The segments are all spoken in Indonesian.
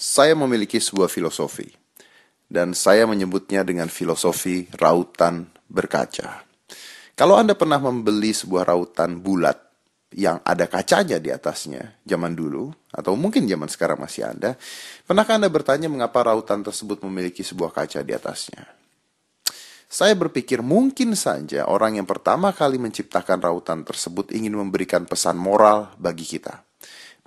Saya memiliki sebuah filosofi, dan saya menyebutnya dengan filosofi rautan berkaca. Kalau Anda pernah membeli sebuah rautan bulat yang ada kacanya di atasnya, zaman dulu, atau mungkin zaman sekarang masih ada, pernahkah Anda bertanya mengapa rautan tersebut memiliki sebuah kaca di atasnya? Saya berpikir mungkin saja orang yang pertama kali menciptakan rautan tersebut ingin memberikan pesan moral bagi kita.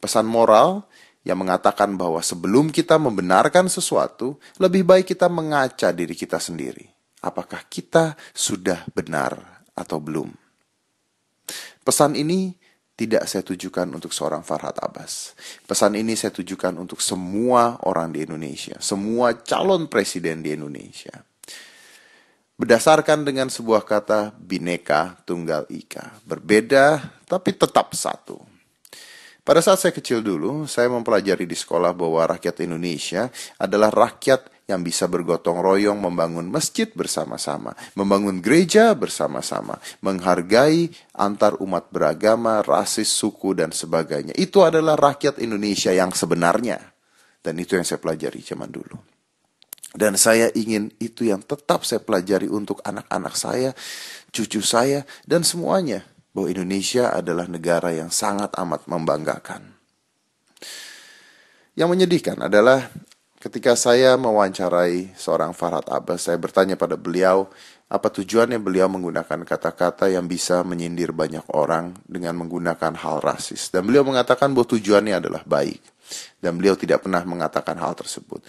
Pesan moral yang mengatakan bahwa sebelum kita membenarkan sesuatu, lebih baik kita mengaca diri kita sendiri. Apakah kita sudah benar atau belum? Pesan ini tidak saya tujukan untuk seorang Farhad Abbas. Pesan ini saya tujukan untuk semua orang di Indonesia, semua calon presiden di Indonesia. Berdasarkan dengan sebuah kata Bhinneka Tunggal Ika, berbeda tapi tetap satu. Pada saat saya kecil dulu, saya mempelajari di sekolah bahwa rakyat Indonesia adalah rakyat yang bisa bergotong royong membangun masjid bersama-sama, membangun gereja bersama-sama, menghargai antar umat beragama, rasis, suku, dan sebagainya. Itu adalah rakyat Indonesia yang sebenarnya. Dan itu yang saya pelajari zaman dulu. Dan saya ingin itu yang tetap saya pelajari untuk anak-anak saya, cucu saya, dan semuanya. Bahwa Indonesia adalah negara yang sangat amat membanggakan. Yang menyedihkan adalah ketika saya mewawancarai seorang Farhad Abbas, saya bertanya pada beliau, apa tujuannya beliau menggunakan kata-kata yang bisa menyindir banyak orang dengan menggunakan hal rasis. Dan beliau mengatakan bahwa tujuannya adalah baik. Dan beliau tidak pernah mengatakan hal tersebut.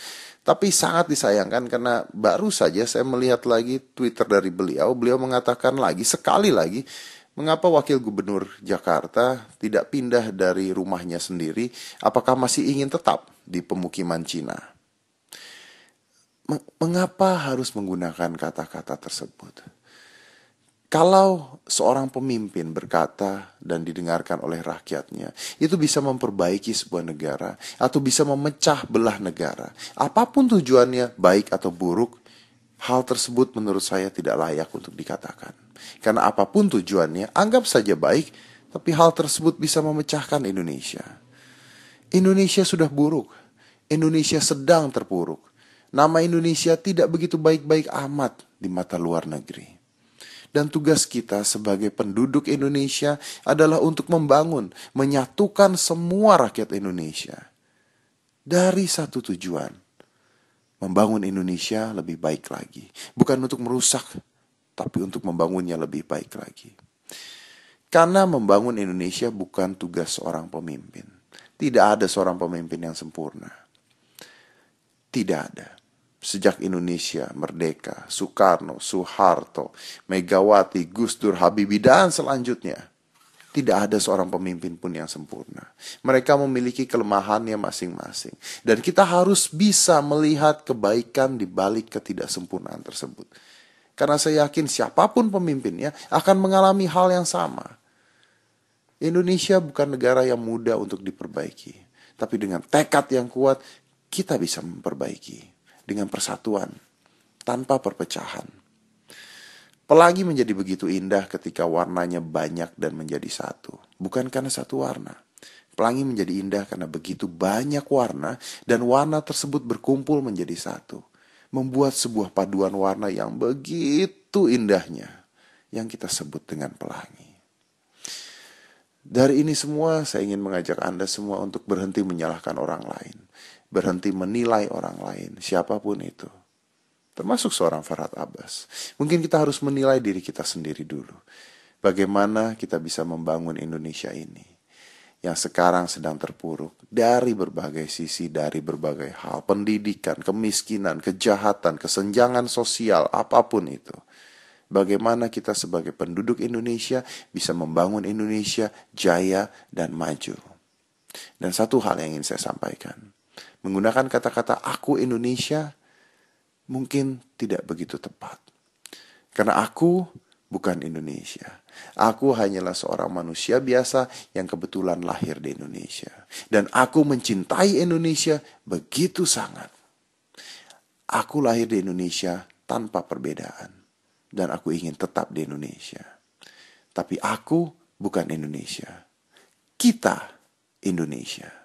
Tapi sangat disayangkan karena baru saja saya melihat lagi Twitter dari beliau. Beliau mengatakan lagi, sekali lagi, mengapa wakil gubernur Jakarta tidak pindah dari rumahnya sendiri? Apakah masih ingin tetap di pemukiman Cina? Mengapa harus menggunakan kata-kata tersebut? Kalau seorang pemimpin berkata dan didengarkan oleh rakyatnya, itu bisa memperbaiki sebuah negara atau bisa memecah belah negara. Apapun tujuannya, baik atau buruk, hal tersebut menurut saya tidak layak untuk dikatakan. Karena apapun tujuannya, anggap saja baik, tapi hal tersebut bisa memecahkan Indonesia. Indonesia sudah buruk. Indonesia sedang terpuruk. Nama Indonesia tidak begitu baik-baik amat di mata luar negeri. Dan tugas kita sebagai penduduk Indonesia adalah untuk membangun, menyatukan semua rakyat Indonesia. Dari satu tujuan, membangun Indonesia lebih baik lagi. Bukan untuk merusak, tapi untuk membangunnya lebih baik lagi. Karena membangun Indonesia bukan tugas seorang pemimpin. Tidak ada seorang pemimpin yang sempurna. Tidak ada. Sejak Indonesia merdeka, Soekarno, Soeharto, Megawati, Gus Dur, Habibie, dan selanjutnya, tidak ada seorang pemimpin pun yang sempurna. Mereka memiliki kelemahannya masing-masing. Dan kita harus bisa melihat kebaikan di balik ketidaksempurnaan tersebut. Karena saya yakin siapapun pemimpinnya akan mengalami hal yang sama. Indonesia bukan negara yang mudah untuk diperbaiki. Tapi dengan tekad yang kuat, kita bisa memperbaiki. Dengan persatuan, tanpa perpecahan. Pelangi menjadi begitu indah ketika warnanya banyak dan menjadi satu. Bukan karena satu warna. Pelangi menjadi indah karena begitu banyak warna dan warna tersebut berkumpul menjadi satu. Membuat sebuah paduan warna yang begitu indahnya yang kita sebut dengan pelangi. Dari ini semua saya ingin mengajak Anda semua untuk berhenti menyalahkan orang lain. Berhenti menilai orang lain, siapapun itu. Termasuk seorang Farhad Abbas. Mungkin kita harus menilai diri kita sendiri dulu. Bagaimana kita bisa membangun Indonesia ini. Yang sekarang sedang terpuruk dari berbagai sisi, dari berbagai hal. Pendidikan, kemiskinan, kejahatan, kesenjangan sosial, apapun itu. Bagaimana kita sebagai penduduk Indonesia bisa membangun Indonesia jaya dan maju. Dan satu hal yang ingin saya sampaikan. Menggunakan kata-kata aku Indonesia mungkin tidak begitu tepat. Karena aku bukan Indonesia. Aku hanyalah seorang manusia biasa yang kebetulan lahir di Indonesia. Dan aku mencintai Indonesia begitu sangat. Aku lahir di Indonesia tanpa perbedaan. Dan aku ingin tetap di Indonesia. Tapi aku bukan Indonesia. Kita Indonesia.